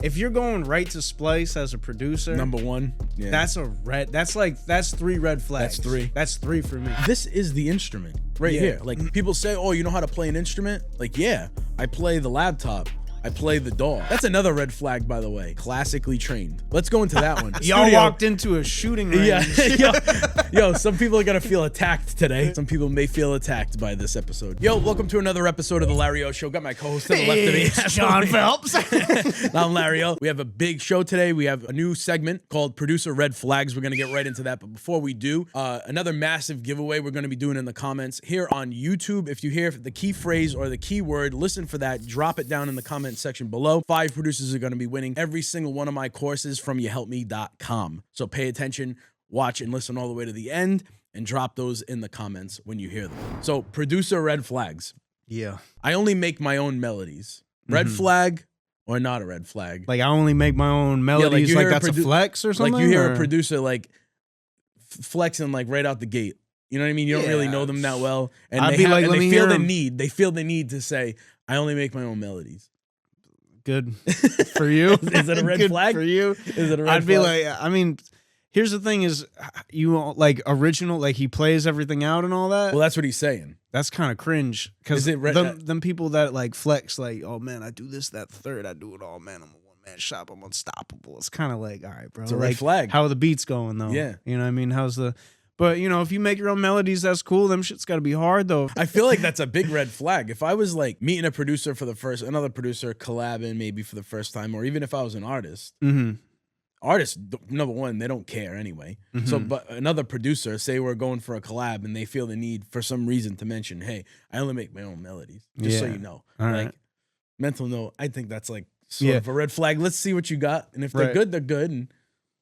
if you're going right to Splice as a producer, Number one. Yeah. that's 3 red flags. That's 3 for me. This is the instrument right here. Like people say, oh, you know how to play an instrument? Like, yeah, I play the laptop. I play the dog. That's another red flag, by the way. Classically trained. Let's go into that one. Y'all walked into a shooting range. Yeah. Yo, some people are gonna feel attacked today. Some people may feel attacked by this episode. Yo, welcome to another episode of the Larry Ohh Show. Got my co-host to the left of me. It's John Phelps. I'm Larry Ohh. We have a big show today. We have a new segment called Producer Red Flags. We're gonna get right into that. But before we do, another massive giveaway we're gonna be doing in the comments here on YouTube. If you hear the key phrase or the key word, listen for that. Drop it down in the comment section below. 5 producers are going to be winning every single one of my courses from youhelpme.com. So pay attention, watch, and listen all the way to the end, and drop those in the comments when you hear them. So producer red flags. Yeah. I only make my own melodies. Red flag or not a red flag? Like I only make my own melodies. Yeah, like that's a flex or something. Like you hear a producer like flexing like right out the gate. You know what I mean? You don't really know them that well, and they feel the need. They feel the need to say, "I only make my own melodies." Good for you. Is it a red flag for you? Is it a red I'd be flag? like, I mean, here's the thing: is you like original, like he plays everything out and all that. Well, that's what he's saying. That's kind of cringe because Is it them people that like flex, like, oh man, I do this, that, third, I do it all, man. I'm a one-man shop. I'm unstoppable. It's kind of like, all right, bro. It's a like, red flag. How are the beats going though? Yeah, you know what I mean. How's the But, you know, if you make your own melodies, that's cool. Them shit's got to be hard, though. I feel like that's a big red flag. If I was, like, meeting a producer for another producer, collabing maybe for the first time, or even if I was an artist. Artists, number one, they don't care anyway. So, but another producer, say we're going for a collab, and they feel the need for some reason to mention, hey, I only make my own melodies. Just so you know. All like, right. Mental note, I think that's, like, sort of a red flag. Let's see what you got. And if they're good, they're good. And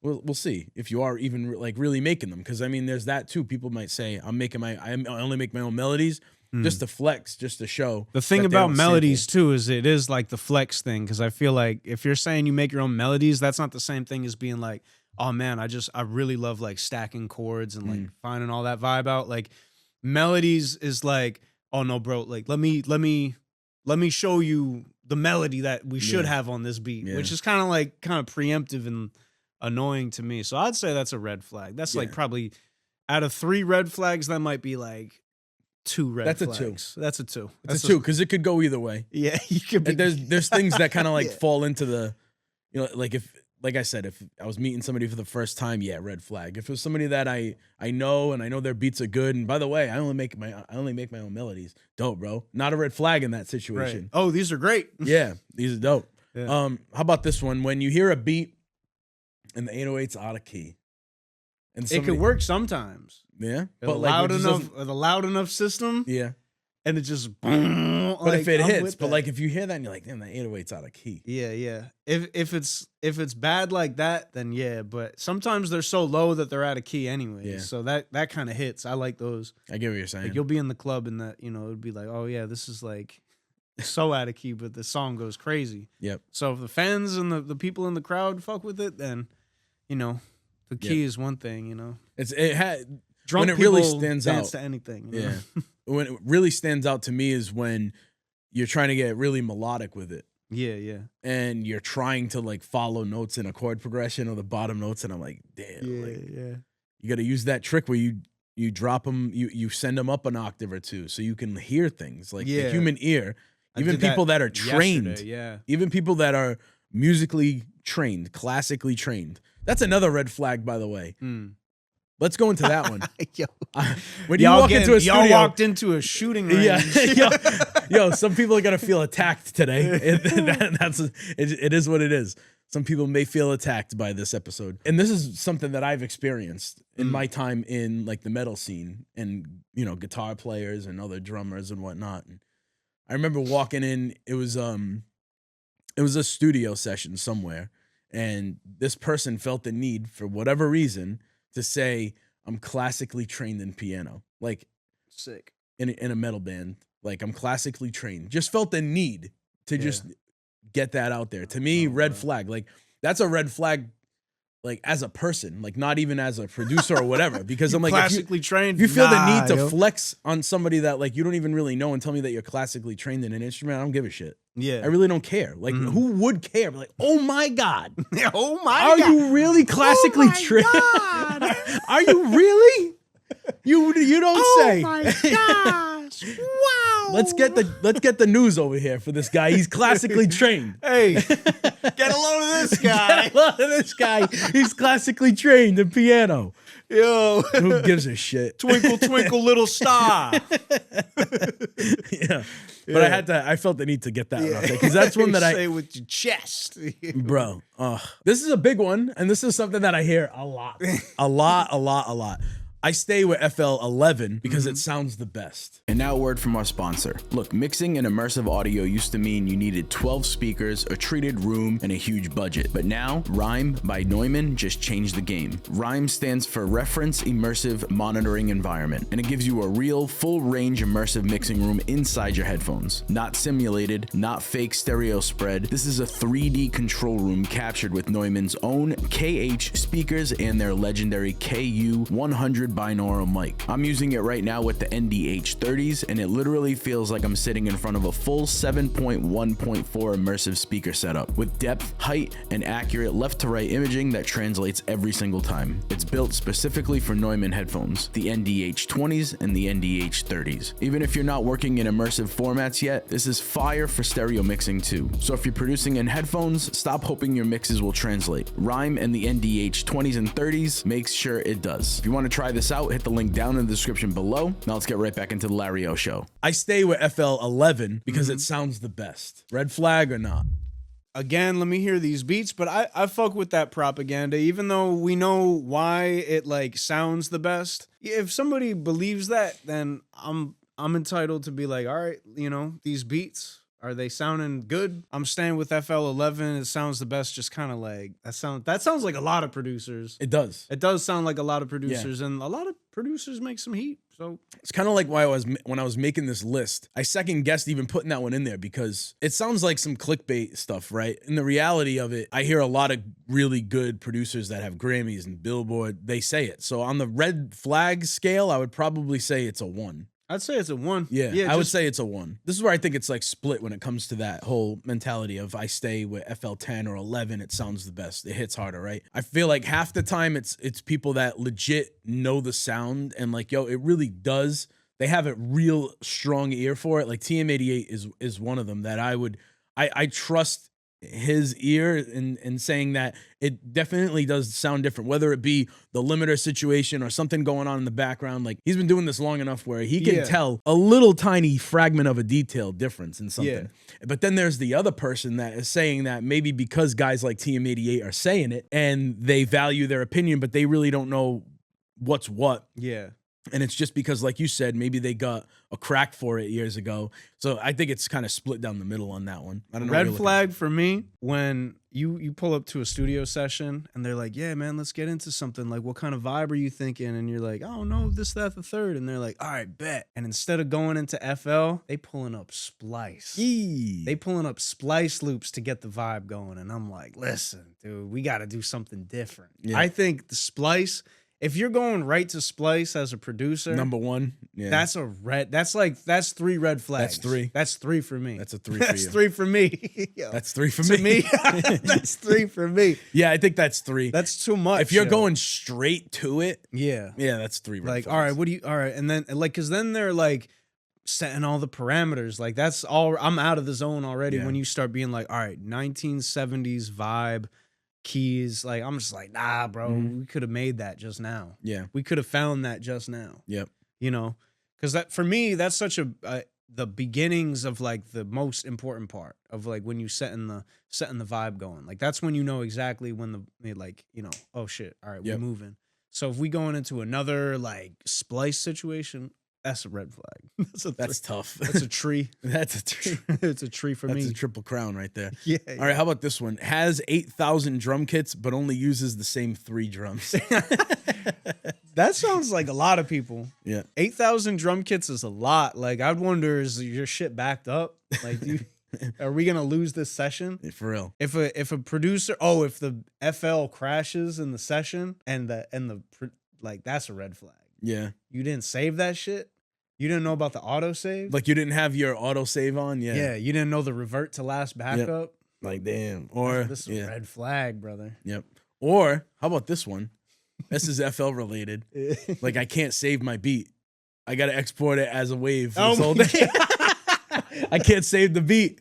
we'll see if you are even like really making them, because I mean, there's that too. People might say I only make my own melodies just to flex, just to show. The thing about melodies too is it is like the flex thing, because I feel like if you're saying you make your own melodies, that's not the same thing as being like, oh man, I really love like stacking chords and like finding all that vibe out. Like melodies is like, oh no, bro, like let me show you the melody that we should have on this beat, which is kind of preemptive and annoying to me. So I'd say that's a red flag. That's like probably out of 3 red flags, that might be like 2 red flags. That's a 2. That's a 2, because it could go either way. Yeah, you could be. There's things that kind of like fall into the, you know, like I said, if I was meeting somebody for the first time, red flag. If it was somebody that I know and I know their beats are good, and by the way, I only make my own melodies. Dope, bro. Not a red flag in that situation. Right. Oh, these are great. Yeah, these are dope. Yeah. How about this one? When you hear a beat and the 808's out of key, and it could work sometimes. Yeah, but loud enough, with a loud enough system. Yeah, and it just. But like, if it hits, but like if you hear that and you're like, damn, the 808's out of key. Yeah. If it's bad like that, then yeah. But sometimes they're so low that they're out of key anyway. Yeah. So that kind of hits. I like those. I get what you're saying. Like you'll be in the club and that, you know, it'd be like, oh yeah, this is like so out of key, but the song goes crazy. Yep. So if the fans and the people in the crowd fuck with it, then, you know, the key is one thing, you know. When it really stands out to anything. You know? When it really stands out to me is when you're trying to get really melodic with it. Yeah. And you're trying to like follow notes in a chord progression or the bottom notes, and I'm like, damn. You got to use that trick where you drop them, you send them up an octave or two so you can hear things like the human ear. Even people that are trained, even people that are musically trained, classically trained. That's another red flag, by the way. Let's go into that one. When you walk into a studio, y'all walked into a shooting range. Yo, some people are gonna feel attacked today. It is what it is. Some people may feel attacked by this episode, and this is something that I've experienced in my time in like the metal scene, and you know, guitar players and other drummers and whatnot. And I remember walking in. It was a studio session somewhere, and this person felt the need for whatever reason to say, I'm classically trained in piano. Like, sick. In a metal band. Like, I'm classically trained. Just felt the need to just get that out there. To me, red flag. Like, that's a red flag like as a person, like not even as a producer or whatever, because I'm like, classically trained. If you feel the need to yo. flex on somebody that like you don't even really know and tell me that you're classically trained in an instrument, I don't give a shit. Yeah, I really don't care. Like, who would care? Like, oh my God. Oh my Are God. you really classically trained? Are you really? You don't say. Oh my gosh. Wow. Let's get the news over here for this guy. He's classically trained. Hey, get a load of this guy. Get a load of this guy. He's classically trained in piano. Yo. Who gives a shit? Twinkle, twinkle, little star. Yeah. But I felt the need to get that one out there because that's one that say with your chest. Bro, this is a big one, and this is something that I hear a lot. A lot. I stay with FL11 because it sounds the best. And now a word from our sponsor. Look, mixing and immersive audio used to mean you needed 12 speakers, a treated room, and a huge budget. But now, RIME by Neumann just changed the game. RIME stands for Reference Immersive Monitoring Environment, and it gives you a real, full-range immersive mixing room inside your headphones. Not simulated, not fake stereo spread. This is a 3D control room captured with Neumann's own KH speakers and their legendary KU100 binaural mic. I'm using it right now with the NDH30s, and it literally feels like I'm sitting in front of a full 7.1.4 immersive speaker setup with depth, height, and accurate left to right imaging that translates every single time. It's built specifically for Neumann headphones, the NDH20s and the NDH30s. Even if you're not working in immersive formats yet, this is fire for stereo mixing too. So if you're producing in headphones, stop hoping your mixes will translate. RIME and the NDH20s and 30s makes sure it does. If you want to try this out, hit the link down in the description below. Now let's get right back into the Larry Ohh Show. I stay with FL11 because it sounds the best. Red flag or not? Again, let me hear these beats, but I fuck with that propaganda, even though we know why it like sounds the best. If somebody believes that, then I'm entitled to be like, all right, you know, these beats, are they sounding good? I'm staying with FL11. It sounds the best. Just kind of like that sounds like a lot of producers. It does. It does sound like a lot of producers, and a lot of producers make some heat. So it's kind of like why when I was making this list, I second guessed even putting that one in there because it sounds like some clickbait stuff, right? And the reality of it, I hear a lot of really good producers that have Grammys and Billboard. They say it. So on the red flag scale, I would probably say it's a 1. I'd say it's a 1. Yeah, I would say it's a 1. This is where I think it's like split when it comes to that whole mentality of I stay with FL10 or 11. It sounds the best. It hits harder, right? I feel like half the time it's people that legit know the sound and like, yo, it really does. They have a real strong ear for it. Like TM88 is one of them that I trust his ear in saying that it definitely does sound different, whether it be the limiter situation or something going on in the background. Like he's been doing this long enough where he can tell a little tiny fragment of a detail difference in something. But then there's the other person that is saying that maybe because guys like TM88 are saying it and they value their opinion, but they really don't know what's what. Yeah. And it's just because, like you said, maybe they got a crack for it years ago. So I think it's kind of split down the middle on that one. I don't know. Red flag for me when you pull up to a studio session and they're like, yeah, man, let's get into something. Like, what kind of vibe are you thinking? And you're like, oh, no, this, that, the third. And they're like, all right, bet. And instead of going into FL, they pulling up Splice. They pulling up Splice loops to get the vibe going. And I'm like, listen, dude, we got to do something different. Yeah. I think the Splice... If you're going right to Splice as a producer, number 1, that's a red. That's 3 red flags. That's 3. That's 3 for me. That's a 3 for you. That's 3 for me. That's 3 for me. That's 3 for me. Yeah, I think that's 3. That's too much. If you're going straight to it, yeah, that's 3 red like, flags. all right, what do you? All right, and then like, because then they're like setting all the parameters. Like that's all. I'm out of the zone already when you start being like, all right, 1970s vibe. Keys, like I'm just like, nah, bro, we could have made that just now. Yeah, we could have found that just now. Yep. You know, because that for me, that's such a the beginnings of like the most important part of like when you setting the vibe going. Like that's when you know exactly when the like, you know, oh shit, all right, we're moving. So if we going into another like Splice situation, that's a red flag. That's tough. That's a tree. That's a tree. It's a tree for me. That's a triple crown right there. Yeah. All right, how about this one? Has 8,000 drum kits, but only uses the same 3 drums. That sounds like a lot of people. Yeah. 8,000 drum kits is a lot. Like, I'd wonder, is your shit backed up? Like, Are we gonna lose this session? For real. If a producer, if the FL crashes in the session and like that's a red flag. Yeah. You didn't save that shit. You didn't know about the autosave. Like you didn't have your autosave on. Yeah. Yeah. You didn't know the revert to last backup. Like damn. Or this is a red flag, brother. Yep. Or how about this one? This is FL related. Like I can't save my beat. I gotta export it as a wave. For this whole day. I can't save the beat.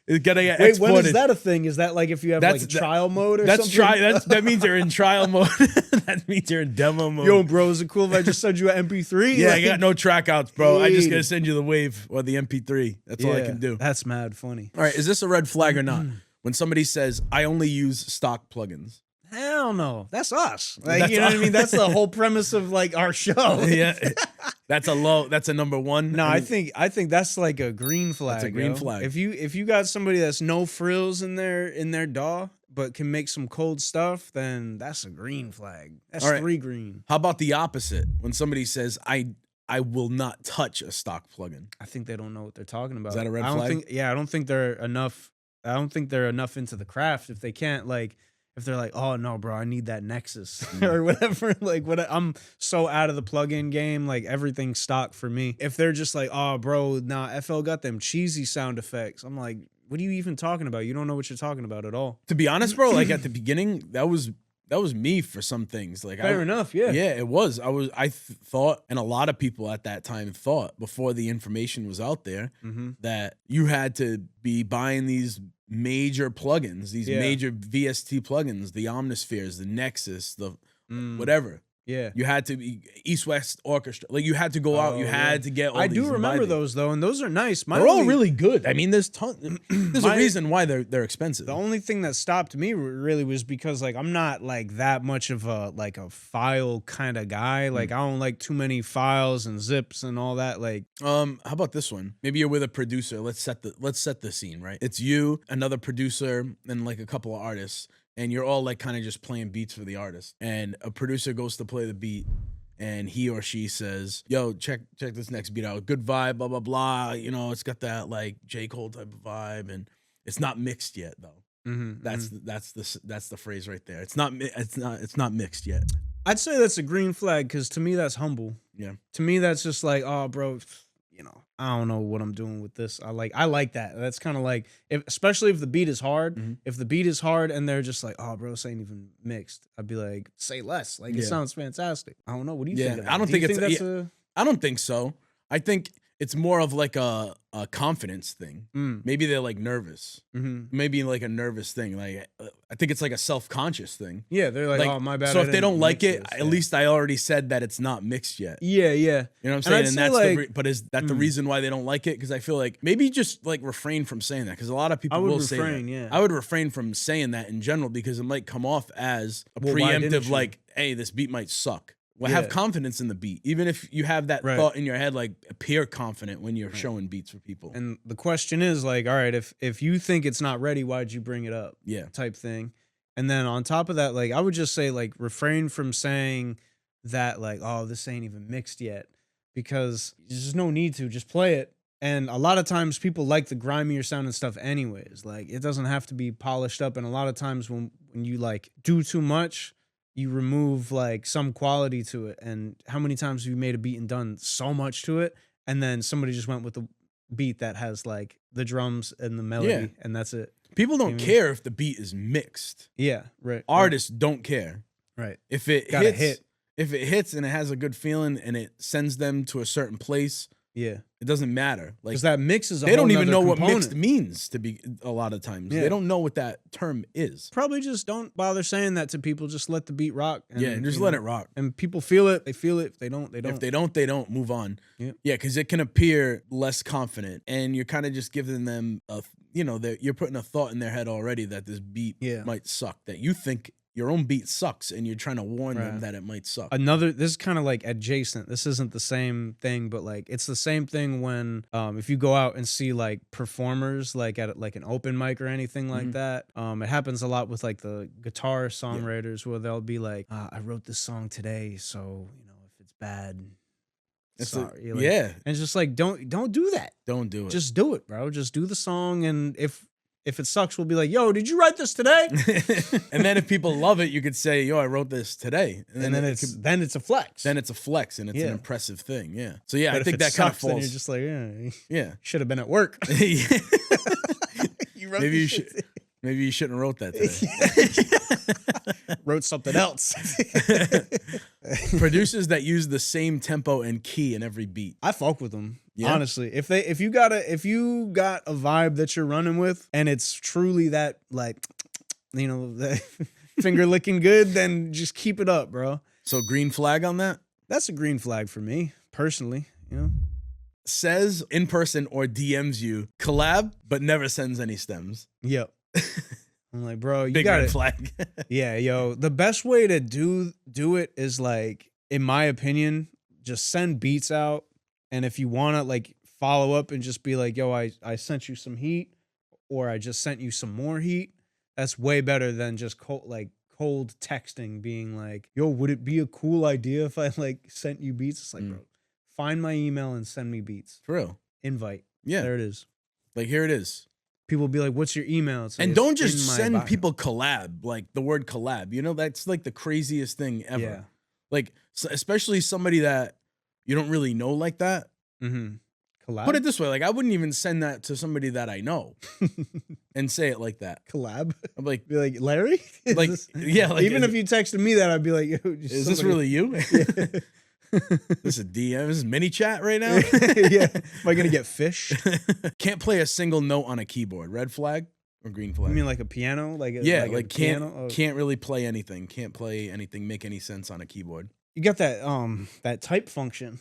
It's gotta get exported. When is that a thing? Is that like if you have like trial mode or something? That means you're in trial mode. That means you're in demo mode. Yo, bro, is it cool if I just send you an MP3? Yeah, I got no trackouts, bro. I just gotta send you the wave or the MP3. That's all I can do. That's mad funny. All right, is this a red flag or not? When somebody says, I only use stock plugins. Hell no. That's us. Like, you know what I mean? That's the whole premise of like our show. Yeah. That's a number one. No, I think that's like a green flag. That's a green flag. If you got somebody that's no frills in their DAW but can make some cold stuff, then that's a green flag. That's 3 green. How about the opposite? When somebody says, I will not touch a stock plugin. I think they don't know what they're talking about. Is that a red flag? I don't think they're enough. I don't think they're enough into the craft if they can't like. If they're like, oh no, bro, I need that Nexus or whatever. Like, I'm so out of the plugin game. Like everything's stock for me. If they're just like, oh, bro, nah, FL got them cheesy sound effects. I'm like, what are you even talking about? You don't know what you're talking about at all. To be honest, bro, like at the beginning, that was me for some things. Like fair enough, yeah. Yeah, it was. I thought, and a lot of people at that time thought before the information was out there that you had to be buying these major plugins, these major VST plugins, the Omnispheres, the Nexus, the whatever. Yeah. You had to be East-West Orchestra. Like you had to go out, you had to get all I these. do remember those though, and those are nice. They're all really good. I mean, there's a reason why they're expensive. The only thing that stopped me really was because like I'm not like that much of a file kind of guy. Like I don't like too many files and zips and all that. Like how about this one? Maybe you're with a producer. Let's set the scene, right? It's you, another producer, and like a couple of artists. And you're all like kind of just playing beats for the artist. And a producer goes to play the beat and he or she says, yo, check this next beat out. Good vibe, blah, blah, blah. You know, it's got that like J. Cole type of vibe. And it's not mixed yet though. That's the phrase right there. It's not mixed yet. I'd say that's a green flag because to me that's humble. Yeah. To me that's just like, oh, bro, you know, I don't know what I'm doing with this. I like that. That's kind of like, especially if the beat is hard. If the beat is hard and they're just like, oh, bro, this ain't even mixed. I'd be like, say less. Like it sounds fantastic. I don't know. What do you think? About I don't it? think it's. I don't think so. I think it's more of like a confidence thing. Maybe they're like nervous. Maybe like a nervous thing. Like I think it's like a self-conscious thing. Yeah, they're like, oh, my bad. So if they don't like it, at least I already said that it's not mixed yet. Yeah. You know what I'm saying? And that's like, but is that the reason why they don't like it? Because I feel like maybe just like refrain from saying that. Because a lot of people will say that. Yeah. I would refrain from saying that in general because it might come off as a preemptive, like, hey, this beat might suck. Well, have confidence in the beat. Even if you have that thought in your head, like appear confident when you're showing beats for people. And the question is like, all right, if you think it's not ready, why'd you bring it up? Yeah. Type thing. And then on top of that, like I would just say like refrain from saying that like, oh, this ain't even mixed yet. Because there's no need to. Just play it. And a lot of times people like the grimier sound and stuff anyways. Like it doesn't have to be polished up. And a lot of times when you like do too much, you remove like some quality to it. And how many times have you made a beat and done so much to it, and then somebody just went with the beat that has like the drums and the melody, and that's it. People don't care if the beat is mixed. Yeah, right. Artists don't care. Right. If it if it hits and it has a good feeling and it sends them to a certain place, it doesn't matter. Like because that mix is they don't even know component. what mixed means to be a lot of times. They don't know what that term is. Probably just don't bother saying that to people. Just let the beat rock. And just let it rock. And people feel it. They feel it. If they don't, they don't. If they don't, they don't. Move on. Yeah, because it can appear less confident, and you're kind of just giving them you're putting a thought in their head already that this beat might suck. That you think your own beat sucks, and you're trying to warn them that it might suck. This is kind of like adjacent. This isn't the same thing, but like it's the same thing when if you go out and see like performers like at like an open mic or anything like that. It happens a lot with like the guitar songwriters where they'll be like, I wrote this song today, so you know if it's bad, sorry. Yeah. And it's just like, don't do that. Don't do it. Just do it, bro. Just do the song. And if it sucks, we'll be like, yo, did you write this today? And then if people love it, you could say, yo, I wrote this today. And then it's a flex. Then it's a flex and it's an impressive thing. Yeah. So yeah, but I think that kind of falls. Then you're just like, yeah. Should have been at work. You wrote maybe you should. Maybe you shouldn't have wrote that today. Wrote something else. Producers that use the same tempo and key in every beat. I fuck with them. Yeah. Honestly, if you got a vibe that you're running with and it's truly that, like, you know, that finger licking good, then just keep it up, bro. So green flag on that? That's a green flag for me personally, you know. Says in person or DMs you collab but never sends any stems. Yep. I'm like, bro, you big got red flag. Yeah, yo, the best way to do it is, like, in my opinion, just send beats out, and if you want to, like, follow up and just be like, yo, I sent you some heat, or I just sent you some more heat. That's way better than just cold texting, being like, yo, would it be a cool idea if I, like, sent you beats? It's like, bro, find my email and send me beats. For real. Invite. Yeah. There it is. Like, here it is. People be like, what's your email? It's like, and don't just send people collab, like the word collab. You know, that's like the craziest thing ever. Yeah. Like, especially somebody that you don't really know like that. Mm-hmm. Collab? Put it this way. Like, I wouldn't even send that to somebody that I know and say it like that. Collab? I'm like, be like, Larry? Like, yeah. Like, even if you texted me that, I'd be like, yo, is this really you? Yeah. This is DM. This is mini chat right now. Yeah. Am I gonna get fish? Can't play a single note on a keyboard. Red flag or green flag? You mean like a piano? Like can't really play anything. Can't play anything. Make any sense on a keyboard. You got that type function,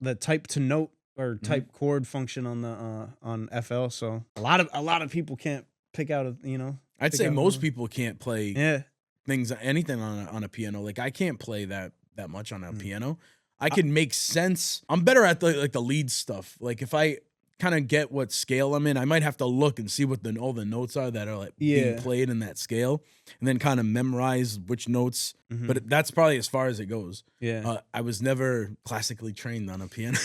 that type to note or type chord function on the on FL. So a lot of people can't pick out I'd say most people can't play anything on a piano. Like, I can't play that much on a piano. I can make sense. I'm better at the lead stuff. Like, if I kind of get what scale I'm in, I might have to look and see what all the notes are that are, like, being played in that scale, and then kind of memorize which notes. But that's probably as far as it goes. Yeah. I was never classically trained on a piano.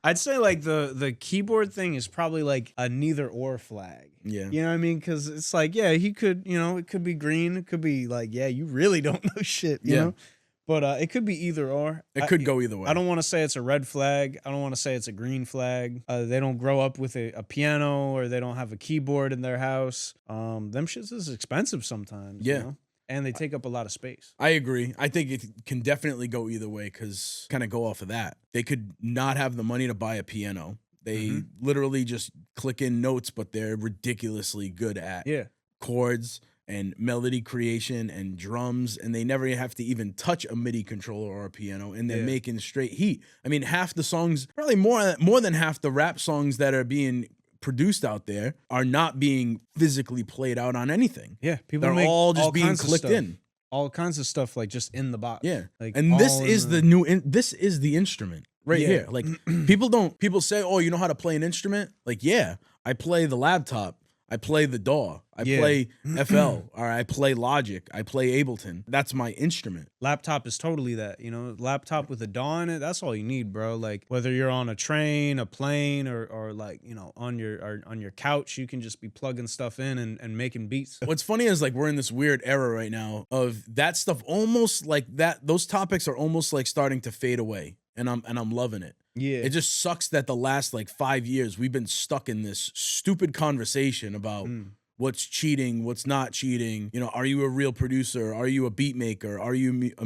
I'd say, like, the keyboard thing is probably like a neither or flag. Yeah. You know what I mean? Because it's like, yeah, he could, it could be green. It could be like, yeah, you really don't know shit, you know? But it could be either or. It could go either way. I don't want to say it's a red flag. I don't want to say it's a green flag. They don't grow up with a piano, or they don't have a keyboard in their house. Them shits is expensive sometimes. Yeah. You know? And they take up a lot of space. I agree. I think it can definitely go either way, because kind of go off of that. They could not have the money to buy a piano. They literally just click in notes, but they're ridiculously good at chords and melody creation and drums, and they never have to even touch a MIDI controller or a piano, and they're making straight heat. I mean, half the songs, probably more than half the rap songs that are being produced out there are not being physically played out on anything. Yeah, people they're all just being clicked in. All kinds of stuff, like, just in the box. Yeah, like, and this is this is the instrument right here. Like, people say, oh, you know how to play an instrument? Like, yeah, I play the laptop. I play the DAW. I play FL, or I play Logic. I play Ableton. That's my instrument. Laptop is totally that, laptop with a DAW in it. That's all you need, bro. Like, whether you're on a train, a plane, or like, on your couch, you can just be plugging stuff in and making beats. What's funny is, like, we're in this weird era right now of that stuff, almost like that. Those topics are almost like starting to fade away, and I'm loving it. Yeah. It just sucks that the last, like, 5 years we've been stuck in this stupid conversation about what's cheating, what's not cheating. Are you a real producer? Are you a beat maker? Are you a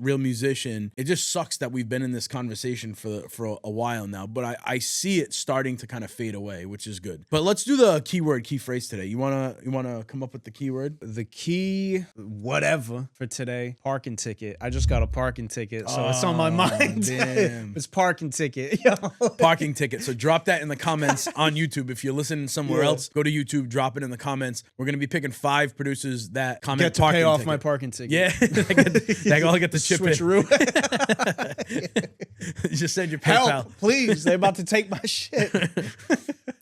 real musician? It just sucks that we've been in this conversation for a while now, but I see it starting to kind of fade away, which is good. But let's do the key phrase today. You wanna come up with the keyword? The key whatever for today, parking ticket. I just got a parking ticket, so it's on my mind. Damn. It's parking ticket. Yo. Parking ticket. So drop that in the comments on YouTube. If you're listening somewhere else, go to YouTube, drop it in the comments. We're going to be picking 5 producers that comment get to parking pay off ticket. my parking ticket. Yeah. They all get the chip switcheroo. in. Just send your PayPal. Help, please. They're about to take my shit.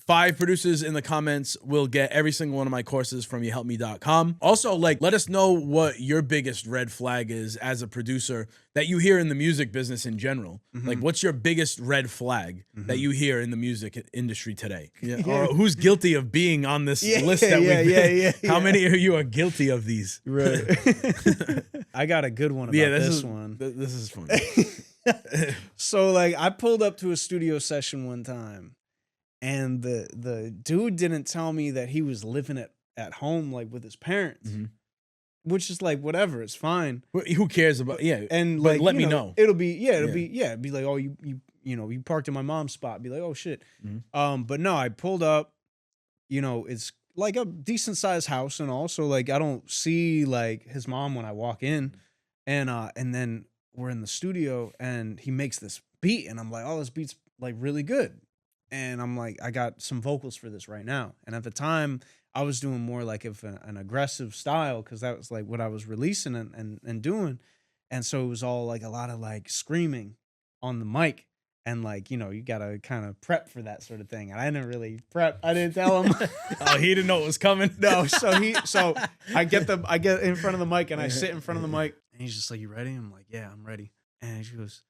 5 producers in the comments will get every single one of my courses from youhelpme.com. Also, like, let us know what your biggest red flag is as a producer that you hear in the music business in general. Like, what's your biggest red flag that you hear in the music industry today? Or who's guilty of being on this list that we've How many of you are guilty of these? Right. I got a good one about this one. This is fun. So, like, I pulled up to a studio session one time, and the dude didn't tell me that he was living at home, like, with his parents, which is like, whatever, it's fine. Who cares about, and but like, let me know. It'll be like, oh, you parked in my mom's spot. Be like, oh shit. But no, I pulled up, it's like a decent sized house and all, so like I don't see like his mom when I walk in, and then we're in the studio and he makes this beat and I'm like, oh, this beat's like really good. And I'm like, I got some vocals for this right now. And at the time I was doing more like an aggressive style, because that was like what I was releasing and doing. And so it was all like a lot of like screaming on the mic. And like, you gotta kind of prep for that sort of thing. And I didn't really prep. I didn't tell him. Oh, he didn't know what was coming. No. So I get in front of the mic and I sit in front of the mic. And he's just like, you ready? I'm like, yeah, I'm ready. And she goes,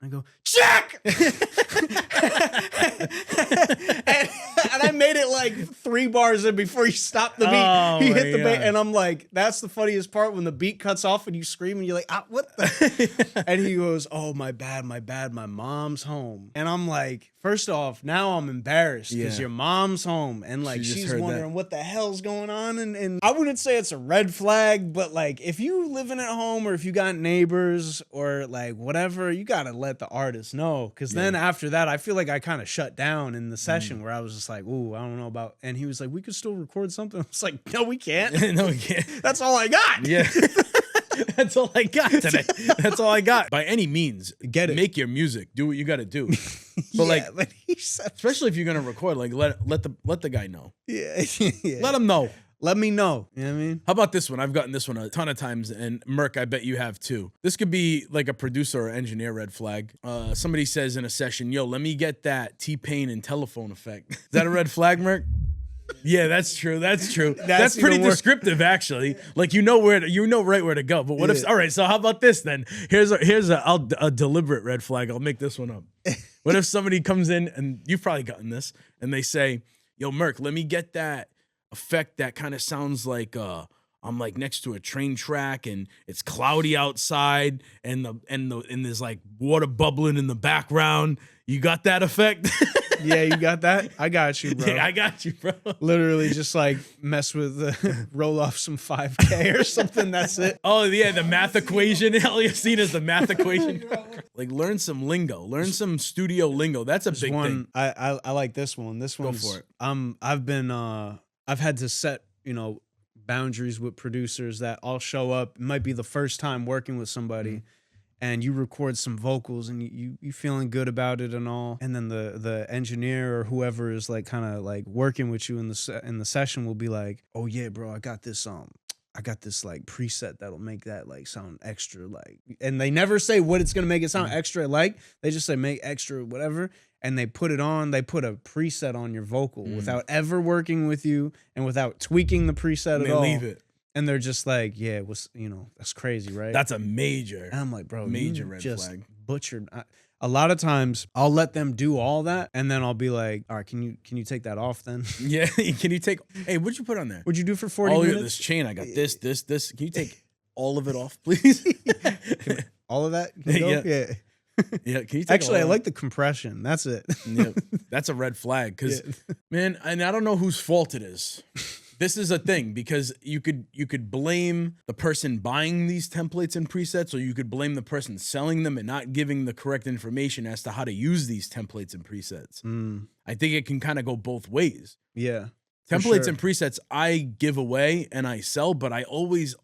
I go, check! and I made it like 3 bars in before he stopped the beat. Oh, he hit the beat, and I'm like, that's the funniest part, when the beat cuts off and you scream and you're like, ah, what the? And he goes, oh, my bad, my mom's home. And I'm like, first off, now I'm embarrassed because your mom's home, and like she's wondering what the hell's going on. And I wouldn't say it's a red flag, but like if you living at home or if you got neighbors or like whatever, you gotta let the artist know, because then after that I feel like I kind of shut down in the session where I was just like, ooh, I don't know about. And he was like, we could still record something. I was like, no, we can't. No, we can't. That's all I got. Yeah. That's all I got today. That's all I got. By any means, make your music. Do what you got to do. But but he said, especially if you're gonna record, like let the guy know. Yeah. Let him know. Let me know. You know what I mean? How about this one? I've gotten this one a ton of times, and Merc, I bet you have too. This could be like a producer or engineer red flag. Somebody says in a session, yo, let me get that T-Pain and telephone effect. Is that a red flag, Merc? Yeah, that's true. That's true. That's pretty descriptive, actually. Like you know right where to go. But what if? All right. So how about this then? Here's a deliberate red flag. I'll make this one up. What if somebody comes in, and you've probably gotten this, and they say, "Yo, Merc, let me get that effect that kind of sounds like I'm like next to a train track and it's cloudy outside and there's like water bubbling in the background. You got that effect?" Yeah, you got that? I got you, bro. Yeah, I got you, bro. Literally just like mess with, roll off some 5K or something. That's it. Oh, yeah, the math equation. All you've seen is the math equation. Like, learn some lingo. Learn some studio lingo. That's a big thing. I like this one. This one's, go for it. I've had to set, boundaries with producers that I'll show up. It might be the first time working with somebody. And you record some vocals and you feeling good about it and all, and then the engineer or whoever is like kind of like working with you in the session will be like, oh yeah, bro, I got this like preset that'll make that like sound extra, like, and they never say what it's gonna make it sound extra like. They just say make extra whatever, and they put it on. They put a preset on your vocal without ever working with you and without tweaking the preset at all. They leave it. And they're just like, yeah, it was, that's crazy, right? That's a major. And I'm like, bro, major red flag. Butchered. A lot of times I'll let them do all that, and then I'll be like, all right, can you take that off then? Yeah, can you take? Hey, what'd you put on there? What'd you do for 40 minutes? This chain, I got this. Can you take all of it off, please? All of that? Yeah. Yeah, can you take Actually, I like the compression. That's it. Yeah, that's a red flag because, man, and I don't know whose fault it is. This is a thing, because you could blame the person buying these templates and presets, or you could blame the person selling them and not giving the correct information as to how to use these templates and presets. I think it can kind of go both ways. Yeah. Templates and presets I give away and I sell, but I always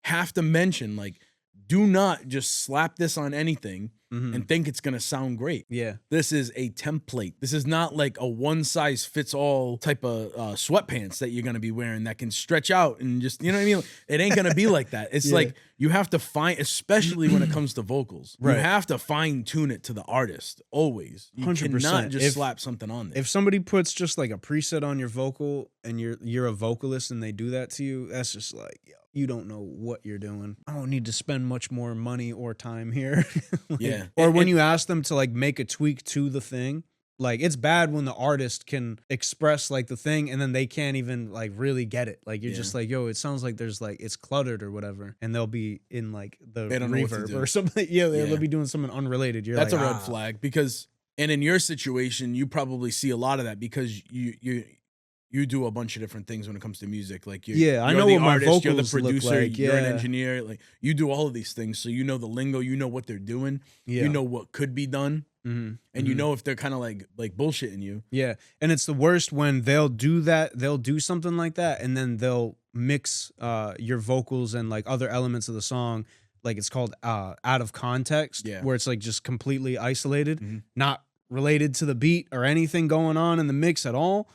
have to mention, like, do not just slap this on anything and think it's going to sound great. Yeah. This is a template. This is not like a one-size-fits-all type of sweatpants that you're going to be wearing that can stretch out and just, you know what I mean? It ain't going to be like that. It's like you have to find, especially when it comes to vocals, Right. you have to fine tune it to the artist always. You 100%. cannot just slap something on there. If somebody puts just like a preset on your vocal and you're a vocalist and they do that to you, that's just like, yo, you don't know what you're doing. I don't need to spend much more money or time here. Like, Yeah. Or when you ask them to like make a tweak to the thing, like it's bad when the artist can express like the thing and then they can't even like really get it. Like you're just like, yo, it sounds like there's like it's cluttered or whatever, and they'll be in like the reverb or something. Yeah, they'll be doing something unrelated. That's like, a red flag because, and in your situation, you probably see a lot of that because you do a bunch of different things when it comes to music. Like I know what my vocals you're the producer, look like. You're an engineer. Like you do all of these things, so you know the lingo, you know what they're doing, you know what could be done. And you know if they're kind of like bullshitting you. Yeah. And it's the worst when they'll do that, they'll do something like that, and then they'll mix your vocals and like other elements of the song, like it's called out of context, where it's like just completely isolated, not related to the beat or anything going on in the mix at all.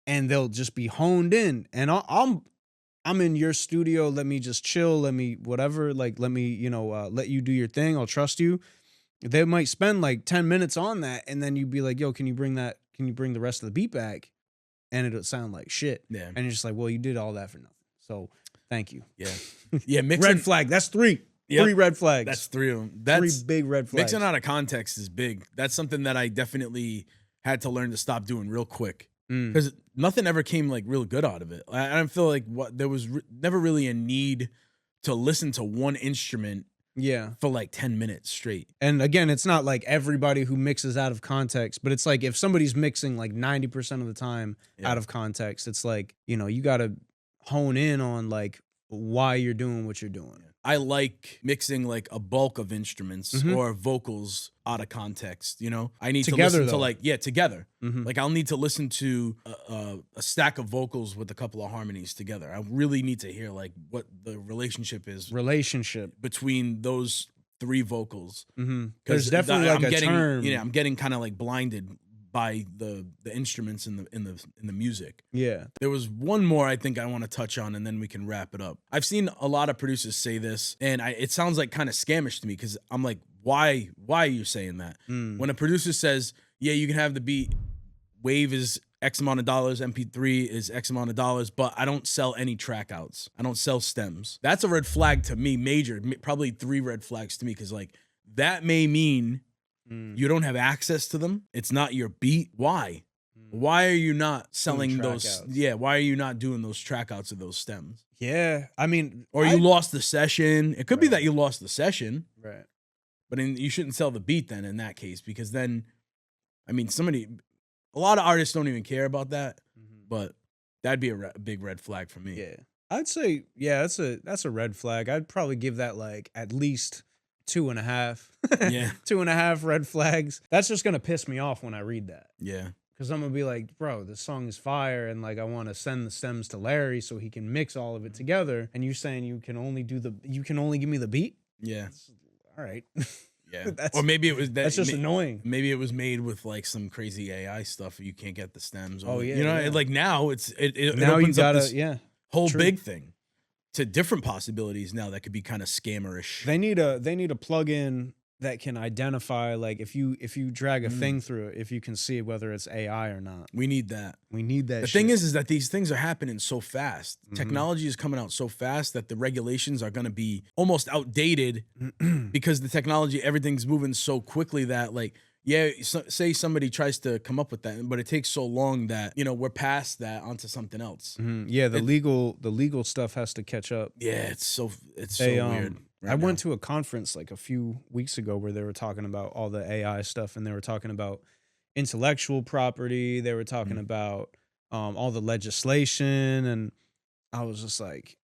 And they'll just be honed in. And I'm in your studio, let me just chill, let me whatever, like let me, let you do your thing, I'll trust you. They might spend like 10 minutes on that, and then you'd be like, yo, can you bring the rest of the beat back? And it'll sound like shit. Yeah. And you're just like, well, you did all that for nothing. So thank you. Yeah. Yeah. Mixing, red flag. That's three. Yep. 3 red flags. That's 3 of them. That's 3 big red flags. Mixing out of context is big. That's something that I definitely had to learn to stop doing real quick. Because nothing ever came like real good out of it. I don't feel like there was never really a need to listen to one instrument for like 10 minutes straight. And again, it's not like everybody who mixes out of context, but it's like if somebody's mixing like 90% of the time out of context, it's like, you got to hone in on like why you're doing what you're doing. I like mixing like a bulk of instruments or vocals out of context. I need together, to listen to like, together. Like I'll need to listen to a stack of vocals with a couple of harmonies together. I really need to hear like what the relationship is between those 3 vocals. There's definitely like a term. I'm getting kind of like blinded by the instruments in the music. Yeah. There was one more I think I want to touch on, and then we can wrap it up. I've seen a lot of producers say this, and it sounds like kind of scamish to me because I'm like, why are you saying that? When a producer says, yeah, you can have the beat, Wave is X amount of dollars, MP3 is X amount of dollars, but I don't sell any trackouts. I don't sell stems. That's a red flag to me, major, probably 3 red flags to me, because like that may mean you don't have access to them. It's not your beat. Why? Why are you not selling those? Yeah. Why are you not doing those trackouts of those stems? Yeah. I mean, or you lost the session. It could be that you lost the session. Right. But you shouldn't sell the beat then in that case, because then, I mean, a lot of artists don't even care about that, but that'd be a big red flag for me. Yeah. I'd say, that's a red flag. I'd probably give that like at least 2.5. Yeah. 2.5 red flags. That's just going to piss me off when I read that. Yeah. Because I'm going to be like, bro, this song is fire. And like, I want to send the stems to Larry so he can mix all of it together. And you saying you can only give me the beat? Yeah. All right. Yeah. Or maybe it was that's just annoying. Maybe it was made with like some crazy AI stuff. You can't get the stems. Or, yeah. Like now it now opens you gotta, up this whole big thing to different possibilities now that could be kind of scammerish. They need a plug-in that can identify, like if you drag a thing through it, if you can see whether it's AI or not. We need that. We need that. The thing is that these things are happening so fast. Technology is coming out so fast that the regulations are going to be almost outdated because the technology, everything's moving so quickly that like, say somebody tries to come up with that, but it takes so long that, we're past that onto something else. Yeah, the legal stuff has to catch up. Yeah, it's so weird. I went to a conference like a few weeks ago where they were talking about all the AI stuff, and they were talking about intellectual property. They were talking about all the legislation, and I was just like,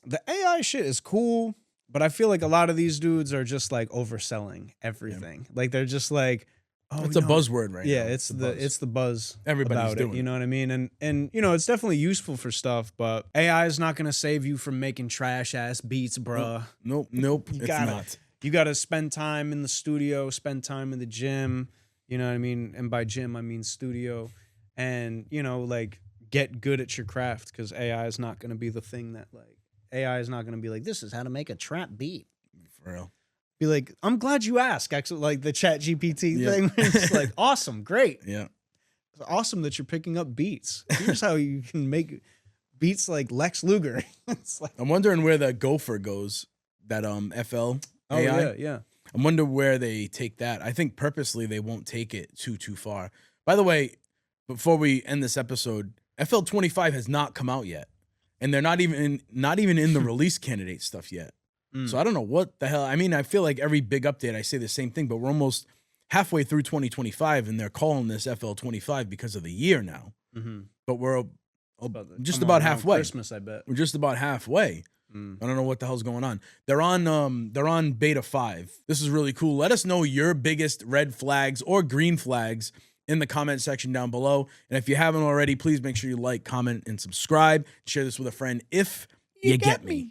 the AI shit is cool, but I feel like a lot of these dudes are just like overselling everything. Yeah. Like they're just like, oh, it's a buzzword right now. Yeah, it's the buzz. Everybody's about doing it. You know what I mean? And it's definitely useful for stuff, but AI is not gonna save you from making trash ass beats, bruh. Nope. It's not. You gotta spend time in the studio, spend time in the gym. You know what I mean? And by gym I mean studio, and like get good at your craft, because AI is not gonna be the thing that like AI is not going to be like, this is how to make a trap beat. For real. Be like, I'm glad you asked. Actually, like the Chat GPT thing. It's like, awesome, great. Yeah. It's awesome that you're picking up beats. Here's how you can make beats like Lex Luger. It's like, I'm wondering where the Gopher goes, that FL AI. yeah. I wonder where they take that. I think purposely they won't take it too far. By the way, before we end this episode, FL 25 has not come out yet. And they're not even in the release candidate stuff yet. So I don't know what the hell. I mean, I feel like every big update I say the same thing, but we're almost halfway through 2025 and they're calling this FL 25 because of the year now. But we're just about halfway. Christmas, I bet. We're just about halfway. I don't know what the hell's going on. They're on beta 5. This is really cool. Let us know your biggest red flags or green flags in the comment section down below. And if you haven't already, please make sure you like, comment, and subscribe. Share this with a friend if you get me.